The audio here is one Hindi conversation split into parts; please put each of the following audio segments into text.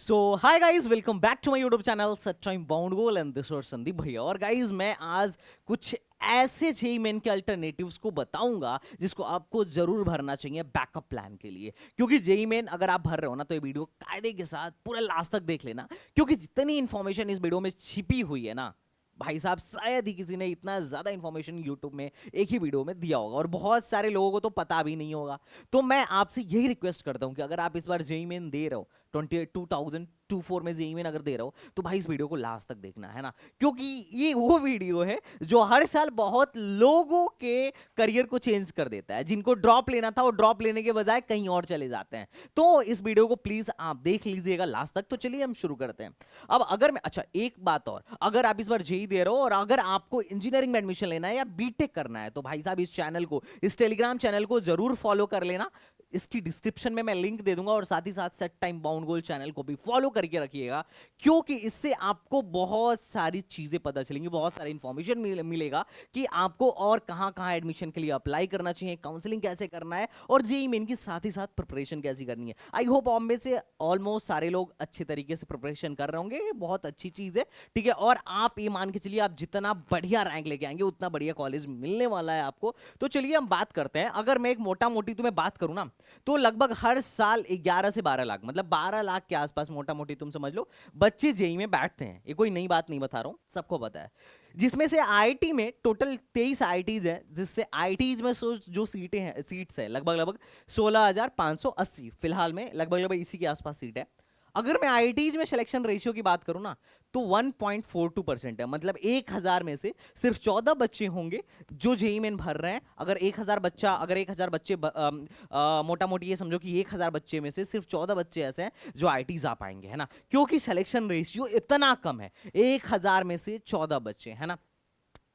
So hi guys, welcome back to my YouTube channel सच्चाई बाउंड गोल एंड दिस और संदीप भैया। और गाइस, मैं आज कुछ ऐसे जेई मेन के अल्टरनेटिव्स को बताऊंगा जिसको आपको जरूर भरना चाहिए बैकअप प्लान के लिए। क्योंकि जेई मेन अगर आप भर रहे हो ना, तो ये वीडियो कायदे के साथ पूरा लास्ट तक देख लेना, क्योंकि जितनी इंफॉर्मेशन इस वीडियो में छिपी हुई है ना भाई साहब, शायद ही किसी ने इतना ज्यादा इंफॉर्मेशन यूट्यूब में एक ही वीडियो में दिया होगा, और बहुत सारे लोगों को तो पता भी नहीं होगा। तो मैं आपसे यही रिक्वेस्ट करता हूं कि अगर आप इस बार जेई मेन दे रहे हो 2024 में जेई मेन अगर दे रहे हो, तो भाई इस वीडियो को लास्ट तक देखना है ना, क्योंकि ये वो वीडियो है जो हर साल बहुत लोगों के करियर को चेंज कर देता है। जिनको ड्रॉप लेना था वो ड्रॉप लेने के बजाय कहीं और चले जाते हैं। तो इस वीडियो को प्लीज आप देख लीजिएगा लास्ट तक। तो चलिए हम शुरू करते हैं। अब अगर मैं अच्छा एक बात और, अगर आप इस बार जेई दे रहे हो और अगर आपको इंजीनियरिंग में एडमिशन लेना है या बीटेक करना है, तो भाई साहब इस चैनल को, इस टेलीग्राम चैनल को जरूर फॉलो कर लेना। इसकी डिस्क्रिप्शन में मैं लिंक दे दूंगा, और साथ ही साथ सेट टाइम बाउंड गोल चैनल को भी फॉलो करके रखिएगा, क्योंकि इससे आपको बहुत सारी चीजें पता चलेंगी, बहुत सारी इंफॉर्मेशन मिलेगा कि आपको और कहां कहां एडमिशन के लिए अप्लाई करना चाहिए, काउंसलिंग कैसे करना है, और जेई मेन की साथ ही साथ प्रिपरेशन कैसी करनी है। आई होप आप में से ऑलमोस्ट सारे लोग अच्छे तरीके से प्रिपरेशन कर रहे होंगे। ये बहुत अच्छी चीज है, ठीक है। और आप ये मान के चलिए, आप जितना बढ़िया रैंक लेके आएंगे उतना बढ़िया कॉलेज मिलने वाला है आपको। तो चलिए हम बात करते हैं। अगर मैं एक मोटा मोटी तुम्हें बात करूं ना, तो लगभग हर साल 11 से 12 लाख, मतलब 12 लाख के आसपास मोटा मोटी तुम समझ लो, बच्चे जेई में बैठते हैं। ये कोई नई बात नहीं बता रहा हूं, सबको पता है। जिसमें से आईआईटी में टोटल 23 आईआईटीज हैं, जिससे आईआईटीज में जो सीट्स हैं लगभग लगभग 16,580 फिलहाल में, लगभग लगभग इसी के आसपास सीट है। अगर मैं आईआईटीज में सिलेक्शन रेशियो की बात करूं ना, तो 1.42% है। मतलब 1000 में से सिर्फ 14 बच्चे होंगे जो जेई मेन भर रहे हैं। अगर 1000 बच्चे मोटा मोटी ये समझो कि 1000 बच्चे में से सिर्फ 14 बच्चे ऐसे हैं जो आईआईटीज आ पाएंगे, है ना, क्योंकि सिलेक्शन रेशियो इतना कम है। 1000 में से 14 बच्चे, है ना,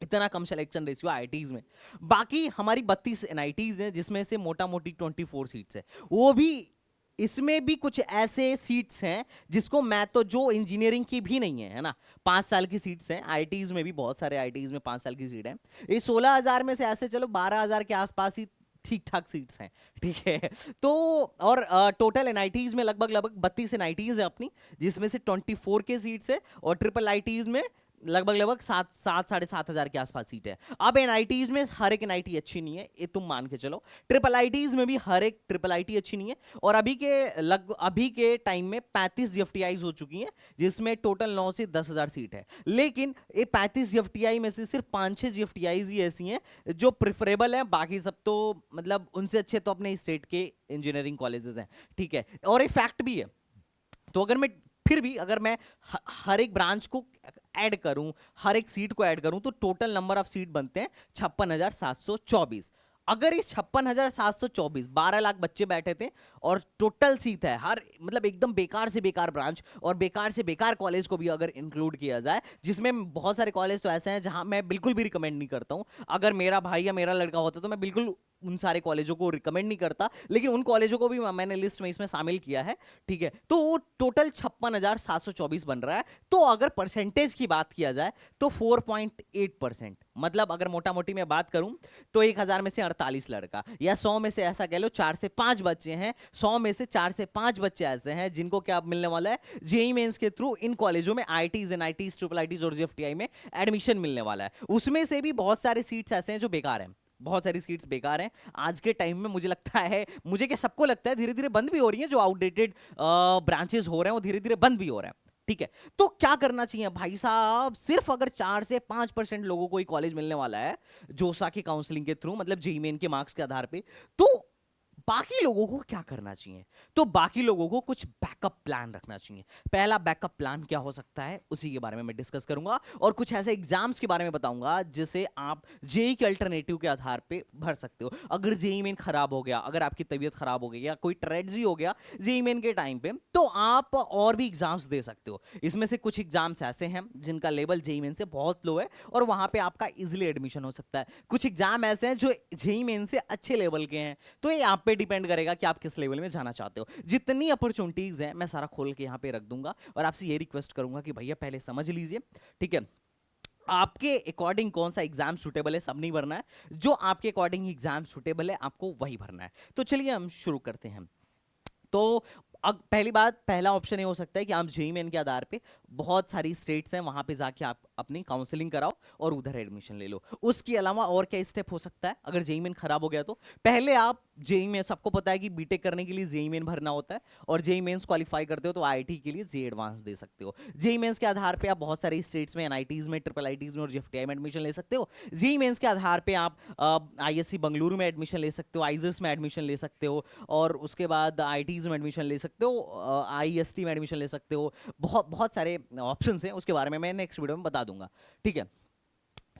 इतना कम सिलेक्शन रेशियो आईआईटीज में। बाकी हमारी 32 एनआईटीज हैं, जिसमें से मोटा मोटी 24 सीट्स है। वो भी, इसमें भी कुछ ऐसे सीट्स हैं जिसको मैं तो, जो इंजीनियरिंग की भी नहीं है, है ना, 5 साल की सीट्स हैं। आईआईटीज में भी बहुत सारे आईआईटीज में 5 साल की सीट है। ये 16,000 में से ऐसे चलो 12,000 के आसपास ही ठीक ठाक सीट्स हैं, ठीक है। तो और टोटल एनआईटीज में लगभग लगभग 32 एनआईटीज है अपनी, जिसमें से 24 के सीट्स है, और ट्रिपल आईटीज में लगभग लगभग 7,000 के आसपास सीट है। अब एनआईटीज में हर एक एनआईटी अच्छी नहीं है, ये तुम मान के चलो। ट्रिपल आईटीज में भी हर एक ट्रिपल आईटी अच्छी नहीं है। और अभी के टाइम में 35 जीएफटीआईज हो चुकी हैं, जिसमें टोटल 9 से 10,000 सीट है। लेकिन ये 35 जीएफटीआई में से सिर्फ 5-6 जीएफटीआईज ही ऐसी हैं जो प्रिफरेबल हैं। बाकी सब तो मतलब उनसे अच्छे तो अपने स्टेट के इंजीनियरिंग कॉलेजेस हैं, ठीक है। और ये फैक्ट भी है। तो अगर मैं फिर भी, अगर मैं हर एक ब्रांच को ऐड करूं, हर एक सीट को ऐड करूं, तो टोटल नंबर ऑफ सीट बनते हैं 56,724। अगर इस 56,724, 12 लाख बच्चे बैठे थे, और टोटल सीट है हर, मतलब एकदम बेकार से बेकार ब्रांच और बेकार से बेकार कॉलेज को भी अगर इंक्लूड किया जाए, जिसमें बहुत सारे कॉलेज तो ऐसे हैं जहां मैं बिल्कुल भी रिकमेंड नहीं करता हूं। अगर मेरा भाई या मेरा लड़का होता तो मैं बिल्कुल उन सारे कॉलेजों को रिकमेंड नहीं करता, लेकिन उन कॉलेजों को भी मैंने लिस्ट में इसमें शामिल किया है, ठीक है। तो वो टोटल 56,724 बन रहा है। तो अगर परसेंटेज की बात किया जाए तो 4.8%, मतलब अगर मोटा मोटी मैं बात करूं तो 1000 में से 48 लड़का, या 100 में से ऐसा कह लो 4 से 5 बच्चे हैं, 100 में से 4 से 5 बच्चे ऐसे हैं जिनको क्या मिलने वाला है, जेई मेंस के थ्रू इन कॉलेजों में, आईआईटीज, एनआईटीज, ट्रिपल आईटीज और जीएफटीआई में एडमिशन मिलने वाला है। उसमें से भी बहुत सारे सीट्स ऐसे हैं जो बेकार हैं, बहुत सारी सीट्स बेकार हैं आज के टाइम में। मुझे लगता है, मुझे क्या सबको लगता है, धीरे धीरे बंद भी हो रही हैं। जो आउटडेटेड ब्रांचेस हो रहे हैं वो धीरे धीरे बंद भी हो रहे हैं, ठीक है। तो क्या करना चाहिए भाई साहब, सिर्फ अगर 4 से 5% लोगों को ही कॉलेज मिलने वाला है जोसा की काउंसलिंग के थ्रू, मतलब जेईई मेन के मार्क्स के आधार पे, तो बाकी लोगों को क्या करना चाहिए? तो बाकी लोगों को कुछ बैकअप प्लान रखना चाहिए। पहला बैकअप प्लान क्या हो सकता है, उसी के बारे में मैं डिस्कस करूंगा, और कुछ ऐसे एग्जाम्स के बारे में बताऊंगा जिसे आप जेई के अल्टरनेटिव के आधार पे भर सकते हो। अगर जेई मेन खराब हो गया, अगर आपकी तबीयत खराब हो गई, या कोई ट्रेजेडी हो गया जेई मेन के टाइम पे, तो आप और भी एग्जाम्स दे सकते हो। इसमें से कुछ एग्जाम्स ऐसे हैं जिनका लेवल जेई मेन से बहुत लो है, और वहां पे आपका इजिली एडमिशन हो सकता है। कुछ एग्जाम ऐसे हैं जो जेई मेन से अच्छे लेवल के हैं, तो ये आप पे डिपेंड करेगा कि आप किस लेवल में जाना चाहते हो। जितनी अपॉर्चुनिटीज हैं मैं सारा खोल के यहां पे रख दूंगा, और आपसे ये रिक्वेस्ट करूंगा कि भैया पहले समझ लीजिए, ठीक है। आपके अकॉर्डिंग कौन सा एग्जाम सुटेबल है, सब नहीं भरना है। जो आपके अकॉर्डिंग एग्जाम सुटेबल है आपको वही भरना है। तो चलिए हम शुरू करते हैं। तो अब पहली बात, पहला ऑप्शन ये हो सकता है कि आप जेईई मेन के आधार पे बहुत सारी स्टेट्स हैं वहां पे जाके आप अपनी काउंसलिंग कराओ और उधर एडमिशन ले लो। उसके अलावा और क्या स्टेप हो सकता है अगर जेईई मेन खराब हो गया तो? पहले आप जेईई में, सबको पता है कि बीटेक करने के लिए जेईई मेन भरना होता है, और जेईई मेंस क्वालिफाई करते हो तो आईआईटी के लिए जेईई एडवांस दे सकते हो। जेईई मेंस के आधार पे आप बहुत सारी स्टेट्स में, एनआईटीज में, ट्रिपल आईटीज में और जेएफटीआई में एडमिशन ले सकते हो। जेईई मेंस के आधार पे आप आईएससी बंगलुरु में एडमिशन ले सकते हो, आइजर्स में एडमिशन ले सकते हो, और उसके बाद आईटीज में एडमिशन ले सकते हो, आईएसटी में एडमिशन ले सकते हो। बहुत बहुत सारे ऑप्शंस हैं, उसके बारे में मैं नेक्स्ट वीडियो में बता दूंगा, ठीक है।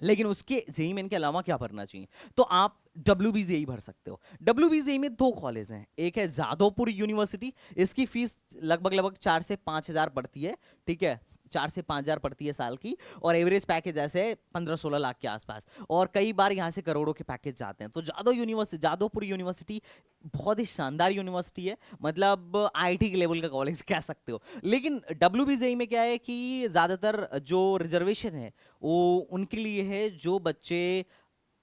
लेकिन उसके जेईई मेन के अलावा क्या भरना चाहिए, तो आप WBJEE भर सकते हो। WBJEE में दो कॉलेज हैं, एक है जादवपुर यूनिवर्सिटी, इसकी फीस लगभग लगभग 4 से 5 हजार पड़ती है, ठीक है, 4 से 5 हजार पड़ती है साल की, और एवरेज पैकेज ऐसे 15-16 लाख के आसपास, और कई बार यहाँ से करोड़ों के पैकेज जाते हैं। तो जादवपुर यूनिवर्सिटी बहुत ही शानदार यूनिवर्सिटी है, मतलब आईआईटी के लेवल का कॉलेज कह सकते हो। लेकिन WBJEE में क्या है कि ज़्यादातर जो रिजर्वेशन है वो उनके लिए है जो बच्चे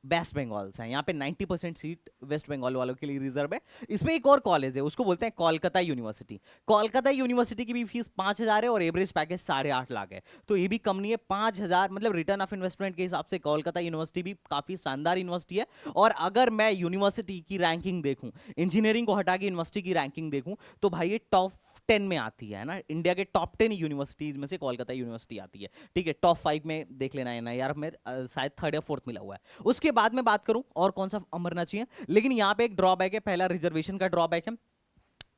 वेस्ट बंगाल से हैं। यहाँ पे 90% सीट वेस्ट बंगाल वालों के लिए रिजर्व है। इसमें एक और कॉलेज है, उसको बोलते हैं कोलकाता यूनिवर्सिटी। कोलकाता यूनिवर्सिटी की भी फीस 5 हजार है और एवरेज पैकेज 8.5 लाख है, तो ये भी कम नहीं है। 5 हजार मतलब रिटर्न ऑफ इन्वेस्टमेंट के हिसाब से कोलकाता यूनिवर्सिटी भी काफी शानदार यूनिवर्सिटी है। और अगर मैं यूनिवर्सिटी की रैंकिंग देखूं, इंजीनियरिंग को हटा के यूनिवर्सिटी की रैंकिंग देखूं, तो भाई ये टॉप 10 में आती है ना, इंडिया के टॉप 10 यूनिवर्सिटीज में से कोलकाता यूनिवर्सिटी आती है, ठीक है। टॉप 5 में देख लेना है ना यार, मेरे शायद 3rd या 4th मिला हुआ है। उसके बाद में बात करूं और कौन सा अमरना चाहिए, लेकिन यहां पे एक ड्रॉबैक है। पहला रिजर्वेशन का ड्रॉबैक है,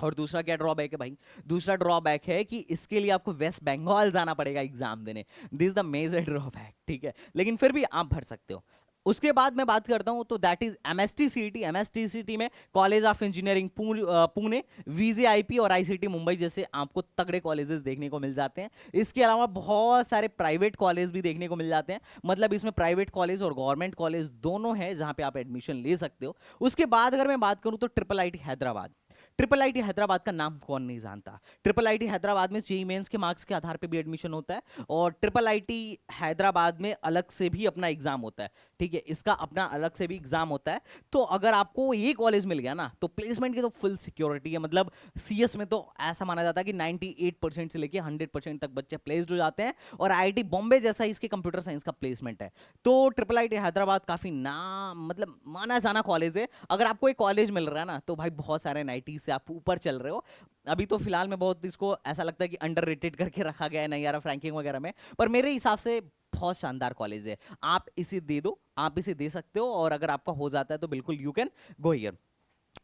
और दूसरा क्या ड्रॉबैक है भाई, दूसरा ड्रॉबैक है कि इसके लिए आपको वेस्ट बंगाल जाना पड़ेगा एग्जाम देने। दिस द मेजर ड्रॉबैक, ठीक है, लेकिन फिर भी आप भर सकते हो। उसके बाद मैं बात करता हूं तो that is MST CET। MST CET में college of engineering Pune, VJIP और ICT मुंबई जैसे आपको तगड़े कॉलेजेस देखने को मिल जाते हैं। इसके अलावा बहुत सारे प्राइवेट कॉलेज भी देखने को मिल जाते हैं, मतलब इसमें प्राइवेट कॉलेज और गवर्नमेंट कॉलेज दोनों है जहां पे आप एडमिशन ले सकते हो। उसके बाद अगर मैं बात करूं तो IIIT हैदराबाद। IIIT हैदराबाद का नाम कौन नहीं जानता। IIIT हैदराबाद में जेईई मेंस के मार्क्स के आधार पे भी एडमिशन होता है, और IIIT हैदराबाद में अलग से भी अपना एग्जाम होता है, ठीक है, इसका अपना अलग से भी एग्जाम होता है। तो अगर आपको ये कॉलेज मिल गया ना तो प्लेसमेंट की तो फुल सिक्योरिटी है। मतलब CS में तो ऐसा माना जाता है कि 98% से लेके 100% तक बच्चे प्लेस्ड हो जाते हैं, और IIT बॉम्बे जैसा इसके कंप्यूटर साइंस का प्लेसमेंट है। तो IIIT हैदराबाद काफी नाम, मतलब माना जाना कॉलेज है। अगर आपको एक कॉलेज मिल रहा है ना तो भाई बहुत सारे NIT से आप ऊपर चल रहे हो। अभी तो फिलहाल में बहुत इसको ऐसा लगता है कि अंडररेटेड करके रखा गया है नहीं यार रैंकिंग वगैरह में, पर मेरे हिसाब से बहुत शानदार कॉलेज है। आप इसे दे दो, आप इसे दे सकते हो, और अगर आपका हो जाता है तो बिल्कुल यू कैन गो हियर।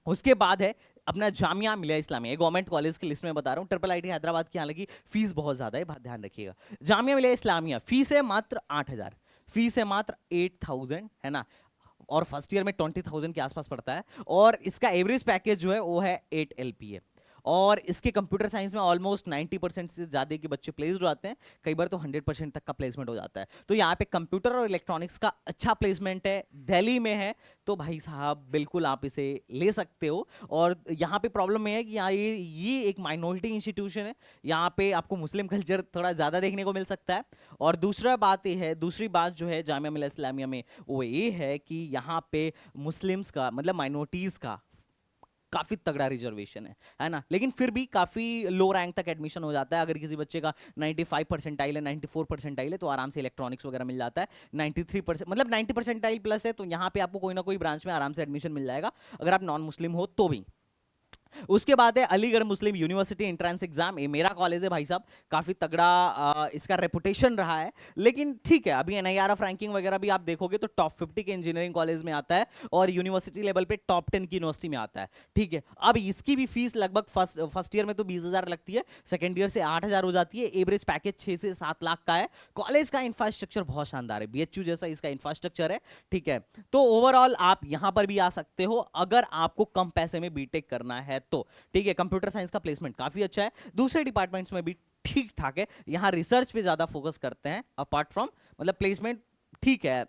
उसके बाद है अपना जामिया मिलिया इस्लामिया, गवर्नमेंट कॉलेज की लिस्ट में बता रहा हूँ। IIIT हैदराबाद की हालांकि फीस बहुत ज्यादा है, ध्यान रखिएगा। जामिया मिलिया इस्लामिया फीस है मात्र 8 हजार, फीस है मात्र 8,000, है ना, और फर्स्ट ईयर में 20,000 के आसपास पड़ता है, और इसका एवरेज पैकेज जो है वो है 8 LPA। और इसके कंप्यूटर साइंस में ऑलमोस्ट 90% से ज़्यादा के बच्चे प्लेस्ड हो जाते हैं, कई बार तो 100% तक का प्लेसमेंट हो जाता है। तो यहाँ पे कंप्यूटर और इलेक्ट्रॉनिक्स का अच्छा प्लेसमेंट है, दिल्ली में है, तो भाई साहब बिल्कुल आप इसे ले सकते हो। और यहाँ पे प्रॉब्लम है कि यहाँ ये एक माइनॉरिटी इंस्टीट्यूशन है, यहाँ पे आपको मुस्लिम कल्चर थोड़ा ज़्यादा देखने को मिल सकता है। और दूसरी बात जो है जामिया मिलिया इस्लामिया में वो ये है कि यहाँ पे मुस्लिम्स का, मतलब माइनॉरिटीज़ का काफी तगड़ा रिजर्वेशन है ना, लेकिन फिर भी काफी लो रैंक तक एडमिशन हो जाता है। अगर किसी बच्चे का 95 परसेंटाइल है, 94 परसेंटाइल है, तो आराम से इलेक्ट्रॉनिक्स वगैरह मिल जाता है। 93% मतलब 90 परसेंटाइल प्लस है तो यहाँ पे आपको कोई ना कोई ब्रांच में आराम से एडमिशन मिल जाएगा, अगर आप नॉन मुस्लिम हो तो भी। उसके बाद है अलीगढ़ मुस्लिम यूनिवर्सिटी एंट्रेंस एग्जाम। ये मेरा कॉलेज है भाई साहब, काफी तगड़ा इसका रेपुटेशन रहा है। लेकिन ठीक है, अभी NIRF रैंकिंग वगैरह भी आप देखोगे तो टॉप 50 के इंजीनियरिंग कॉलेज में आता है, और यूनिवर्सिटी लेवल पे टॉप 10 की यूनिवर्सिटी में आता है, ठीक है। अब इसकी भी फीस लगभग फर्स्ट ईयर में तो 20,000 लगती है, सेकेंड ईयर से 8,000 हो जाती है। एवरेज पैकेज 6 से 7 लाख का है। कॉलेज का इंफ्रास्ट्रक्चर बहुत शानदार है, BHU जैसा इसका इंफ्रास्ट्रक्चर है, ठीक है। तो ओवरऑल आप यहां पर भी आ सकते हो अगर आपको कम पैसे में बीटेक करना है तो, ठीक है। कंप्यूटर साइंस का प्लेसमेंट काफी अच्छा है, दूसरे डिपार्टमेंट्स में भी ठीक ठाक है। यहां रिसर्च पे ज्यादा फोकस करते हैं, अपार्ट फ्रॉम मतलब प्लेसमेंट ठीक है,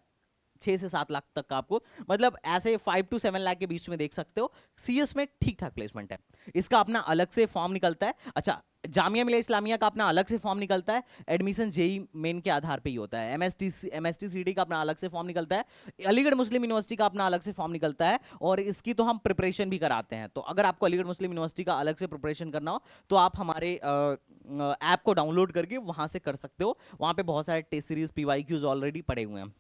6 से 7 लाख तक का आपको, मतलब ऐसे 5 to 7 लाख के बीच में देख सकते हो। CS में ठीक ठाक प्लेसमेंट है। इसका अपना अलग से फॉर्म निकलता है। अच्छा, जामिया मिलिया इस्लामिया का अपना अलग से फॉर्म निकलता है, एडमिशन जेई मेन के आधार पे ही होता है। एमएसटी सीटी का अपना अलग से फॉर्म निकलता है, अलीगढ़ मुस्लिम यूनिवर्सिटी का अपना अलग से फॉर्म निकलता है, और इसकी तो हम प्रिपरेशन भी कराते हैं। तो अगर आपको अलीगढ़ मुस्लिम यूनिवर्सिटी का अलग से प्रिपरेशन करना हो तो आप हमारे ऐप को डाउनलोड करके वहां से कर सकते हो। वहां पे बहुत सारे टेस्ट सीरीज पीवाईक्यूज ऑलरेडी पड़े हुए हैं।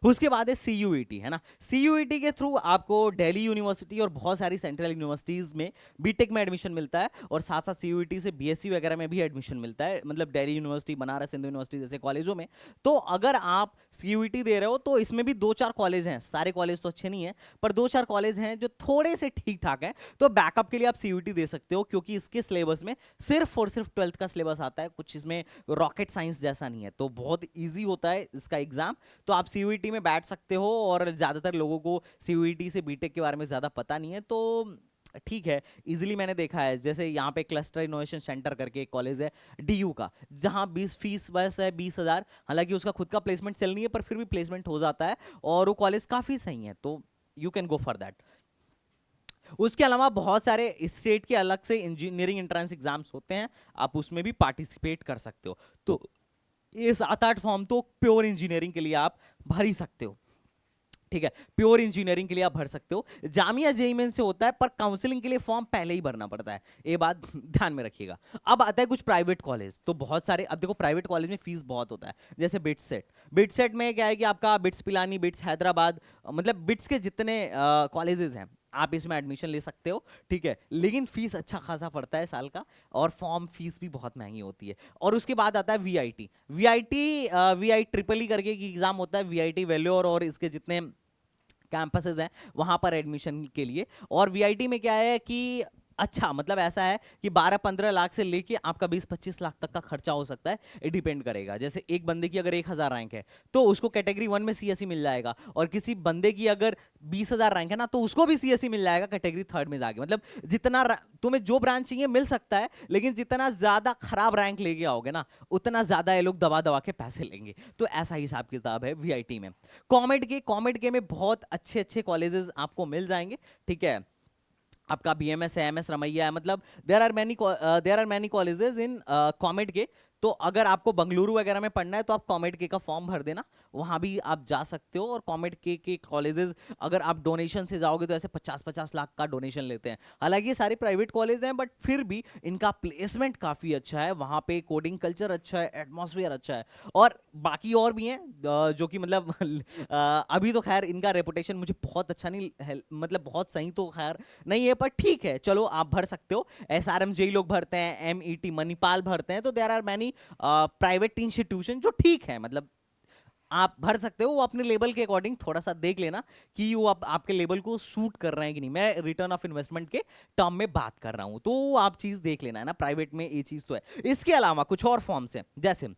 उसके बाद है सीयूईटी, है ना। सीयूईटी के थ्रू आपको दिल्ली यूनिवर्सिटी और बहुत सारी सेंट्रल यूनिवर्सिटीज में बीटेक में एडमिशन मिलता है, और साथ साथ सीयूईटी से बीएससी वगैरह में भी एडमिशन मिलता है, मतलब दिल्ली यूनिवर्सिटी, बनारस हिंदू यूनिवर्सिटी जैसे कॉलेजों में। तो अगर आप सीयूईटी दे रहे हो तो इसमें भी 2-4 कॉलेज हैं, सारे कॉलेज तो अच्छे नहीं है, पर 2-4 कॉलेज हैं जो थोड़े से ठीक ठाक हैं। तो बैकअप के लिए आप सीयूईटी दे सकते हो, क्योंकि इसके सिलेबस में सिर्फ और सिर्फ 12th का सिलेबस आता है, कुछ इसमें रॉकेट साइंस जैसा नहीं है, तो बहुत ईजी होता है इसका एग्जाम। तो आप सीयूईटी में बैठ सकते हो, और ज्यादातर लोगों को सीयूईटी से बीटेक के बारे में ज्यादा पता नहीं है, तो ठीक है, इजीली मैंने देखा है। जैसे यहाँ पे क्लस्टर इनोवेशन सेंटर करके एक कॉलेज है डीयू का, जहाँ 20 फीस बस है 20,000, हालांकि उसका खुद का प्लेसमेंट सेल नहीं है, पर फिर भी प्लेसमेंट हो जाता है, और वो कॉलेज काफी सही है, तो you can go for that. उसके अलावा बहुत सारे स्टेट के अलग से इंजीनियरिंग एंट्रेंस एग्जाम्स होते हैं, आप उसमें भी पार्टिसिपेट कर सकते हो। तो ये 7-8 फॉर्म तो प्योर इंजीनियरिंग के लिए आप भर ही सकते हो, ठीक है, प्योर इंजीनियरिंग के लिए आप भर सकते हो। जामिया जेईई मेन से होता है, पर काउंसलिंग के लिए फॉर्म पहले ही भरना पड़ता है, ये बात ध्यान में रखिएगा। अब आता है कुछ प्राइवेट कॉलेज, तो बहुत सारे, अब देखो प्राइवेट कॉलेज में फीस बहुत होता है, जैसे बिट्स में क्या है कि आपका बिट्स पिलानी, बिट्स हैदराबाद, मतलब बिट्स के जितने कॉलेजेस हैं आप इसमें एडमिशन ले सकते हो, ठीक है, लेकिन फीस अच्छा खासा पड़ता है साल का, और फॉर्म फीस भी बहुत महंगी होती है। और उसके बाद आता है वीआईटी ट्रिपल ई करके एग्जाम होता है, वीआईटी वेल्योर और इसके जितने कैंपसेस हैं वहां पर एडमिशन के लिए। और वीआईटी में क्या है कि अच्छा, मतलब ऐसा है कि 12-15 लाख से लेके आपका 20-25 लाख तक का खर्चा हो सकता है, ये डिपेंड करेगा। जैसे एक बंदे की अगर 1,000 रैंक है तो उसको कैटेगरी 1 में सीएससी मिल जाएगा, और किसी बंदे की अगर 20,000 रैंक है ना तो उसको भी सीएससी मिल जाएगा कैटेगरी 3rd में जाके। मतलब जितना तुम्हें जो ब्रांच चाहिए मिल सकता है, लेकिन जितना ज्यादा खराब रैंक लेके आओगे ना उतना ज्यादा ये लोग दबा दबा के पैसे लेंगे। तो ऐसा हिसाब किताब है वीआईटी में। कॉमेड के में बहुत अच्छे अच्छे कॉलेजेस आपको मिल जाएंगे, ठीक है, आपका बीएमएस है, एमएस रमैया है, मतलब there are many colleges in COMEDK. तो अगर आपको बंगलुरु वगैरह में पढ़ना है तो आप कॉमेड के का फॉर्म भर देना, वहां भी आप जा सकते हो। और कॉमेड के कॉलेजेस अगर आप डोनेशन से जाओगे तो ऐसे 50-50 लाख का डोनेशन लेते हैं। हालांकि ये सारे प्राइवेट कॉलेज हैं, बट फिर भी इनका प्लेसमेंट काफी अच्छा है, वहां पे कोडिंग कल्चर अच्छा है, एटमॉस्फेयर अच्छा है, और बाकी और भी हैं जो कि मतलब अभी तो खैर इनका रेपुटेशन मुझे बहुत अच्छा नहीं मतलब बहुत सही तो खैर नहीं है, पर ठीक है, चलो आप भर सकते हो। एसआरएम जेई लोग भरते हैं, एमईटी मणिपाल भरते हैं, तो there are many private institution जो ठीक है, मतलब आप भर सकते हो। वो अपने लेवल के अकॉर्डिंग थोड़ा सा देख लेना कि वो आपके लेवल को सूट कर रहे हैं कि नहीं। मैं रिटर्न ऑफ इन्वेस्टमेंट के टर्म में बात कर रहा हूं, तो आप चीज देख लेना है ना, प्राइवेट में ये चीज तो है। इसके अलावा कुछ और फॉर्म्स हैं, जैसे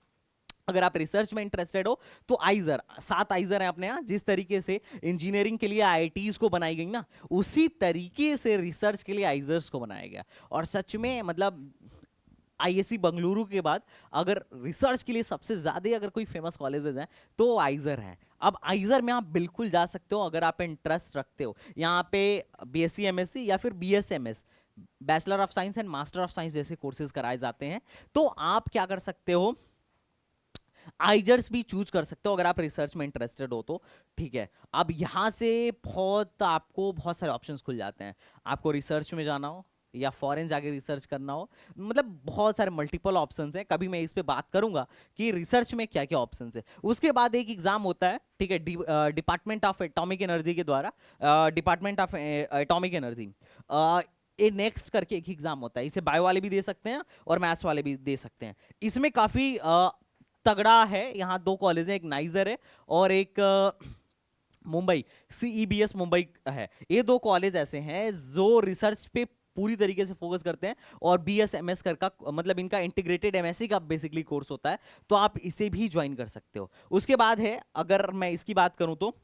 अगर आप रिसर्च में इंटरेस्टेड हो तो आइजर, 7 आइजर है अपने यहाँ। जिस तरीके से इंजीनियरिंग के लिए आईआईटीज को बनाई गई ना, उसी तरीके से रिसर्च के लिए आइजर्स को बनाया गया। और सच में मतलब आईएससी बंगलुरु के बाद अगर रिसर्च के लिए सबसे ज्यादा अगर कोई फेमस कॉलेजेस हैं तो आइजर हैं। अब आइजर में आप बिल्कुल जा सकते हो अगर आप इंटरेस्ट रखते हो। यहाँ पे बीएससी एमएससी या फिर BSMS, bachelor of science and master of science जैसे कोर्सेज कराए जाते हैं। तो आप क्या कर सकते हो, आइजर्स भी चूज कर सकते हो अगर आप रिसर्च में इंटरेस्टेड हो तो, ठीक है। अब यहां से आपको बहुत सारे ऑप्शंस खुल जाते हैं। आपको रिसर्च में जाना हो या फॉरेन जाके रिसर्च करना हो, मतलब बहुत सारे मल्टीपल ऑप्शंस हैं। कभी मैं इस पे बात करूंगा कि रिसर्च में क्या क्या ऑप्शंस है। उसके बाद एक एग्जाम होता है, ठीक है, डिपार्टमेंट ऑफ एटॉमिक एनर्जी के द्वारा, department of atomic energy A next करके एक एग्जाम होता है। इसे बायो वाले भी दे सकते हैं और मैथ्स वाले भी दे सकते हैं। इसमें काफी तगड़ा है। यहाँ 2 कॉलेज है, एक नाइजर है और एक मुंबई, सीईबीएस मुंबई है। ये 2 कॉलेज ऐसे हैं जो रिसर्च पे पूरी तरीके से फोकस करते हैं। और बीएसएमएस कर का मतलब इनका इंटीग्रेटेड एमएससी का बेसिकली कोर्स होता है, तो आप इसे भी ज्वाइन कर सकते हो। उसके बाद है, अगर मैं इसकी बात करूं तो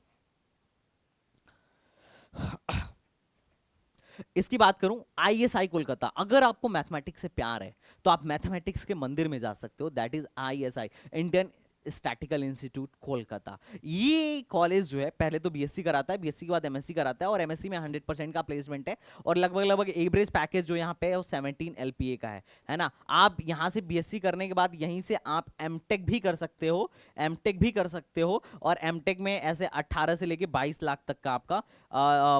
इसकी बात करूं आईएसआई कोलकाता। अगर आपको मैथमेटिक्स से प्यार है तो आप मैथमेटिक्स के मंदिर में जा सकते हो, that is ISI, Indian statistical institute Kolkata. ये कॉलेज जो है पहले तो बीएससी कराता है, बीएससी के बाद एमएससी कराता है, और एमएससी में 100% का प्लेसमेंट है, और लगभग लगभग एवरेज पैकेज जो यहाँ पे है वो 17 एलपीए का है ना। आप यहाँ से बीएससी करने के बाद यहीं से आप एमटेक भी कर सकते हो, एमटेक भी कर सकते हो, और एमटेक में ऐसे 18 से लेके 22 लाख तक का आपका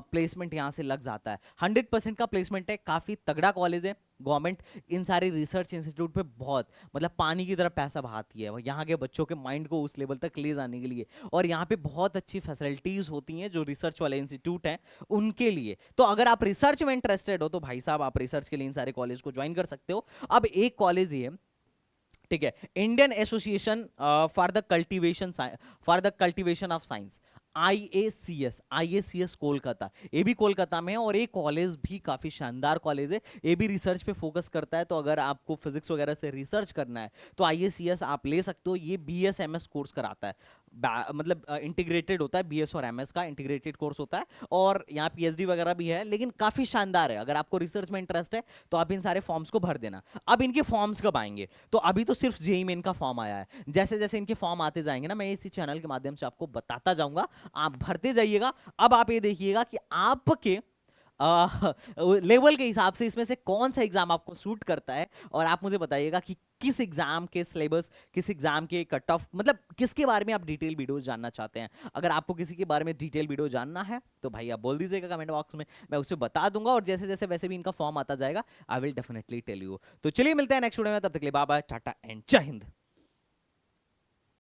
प्लेसमेंट यहाँ से लग जाता है। 100% का प्लेसमेंट है, काफी तगड़ा कॉलेज है। गवर्नमेंट इन सारे रिसर्च इंस्टीट्यूट पे बहुत मतलब पानी की तरह पैसा बहाती है यहाँ के बच्चों के माइंड को उस लेवल तक ले जाने के लिए, और यहाँ पे बहुत अच्छी फैसिलिटीज होती हैं जो रिसर्च वाले इंस्टीट्यूट हैं उनके लिए। तो अगर आप रिसर्च में इंटरेस्टेड हो तो भाई साहब आप रिसर्च के लिए इन सारे कॉलेज को ज्वाइन कर सकते हो। अब एक कॉलेज ये, ठीक है, Indian association for the cultivation of science, IACS Kolkata, ये भी कोलकाता में है, और ये कॉलेज भी काफी शानदार कॉलेज है। ये भी रिसर्च पे फोकस करता है, तो अगर आपको फिजिक्स वगैरह से रिसर्च करना है तो आईएसीएस आप ले सकते हो। ये बीएसएमएस कोर्स कराता है, मतलब इंटीग्रेटेड होता है, बीएस और एमएस का इंटीग्रेटेड कोर्स होता है, और यहाँ पीएचडी वगैरह भी है, लेकिन काफी शानदार है। अगर आपको रिसर्च में इंटरेस्ट है तो आप इन सारे फॉर्म्स को भर देना। अब इनके फॉर्म्स कब आएंगे, तो अभी तो सिर्फ जेईई मेन का फॉर्म आया है, जैसे जैसे इनके फॉर्म आते जाएंगे ना मैं इसी चैनल के माध्यम से आपको बताता जाऊंगा, आप भरते जाइएगा। अब आप ये देखिएगा कि आपके लेवल के हिसाब से इसमें से कौन सा एग्जाम आपको सूट करता है, और आप मुझे बताइएगा कि किस एग्जाम के सिलेबस, किस एग्जाम के कट ऑफ, मतलब किसके बारे में आप डिटेल वीडियो जानना चाहते हैं। अगर आपको किसी के बारे में डिटेल वीडियो जानना है तो भाई आप बोल दीजिएगा कमेंट बॉक्स में, मैं उसे बता दूंगा, और जैसे जैसे वैसे भी इनका फॉर्म आता जाएगा I will definitely tell you. तो चलिए मिलते हैं नेक्स्ट वीडियो में, तब तक के लिए बाय बाय, टाटा एंड जय हिंद।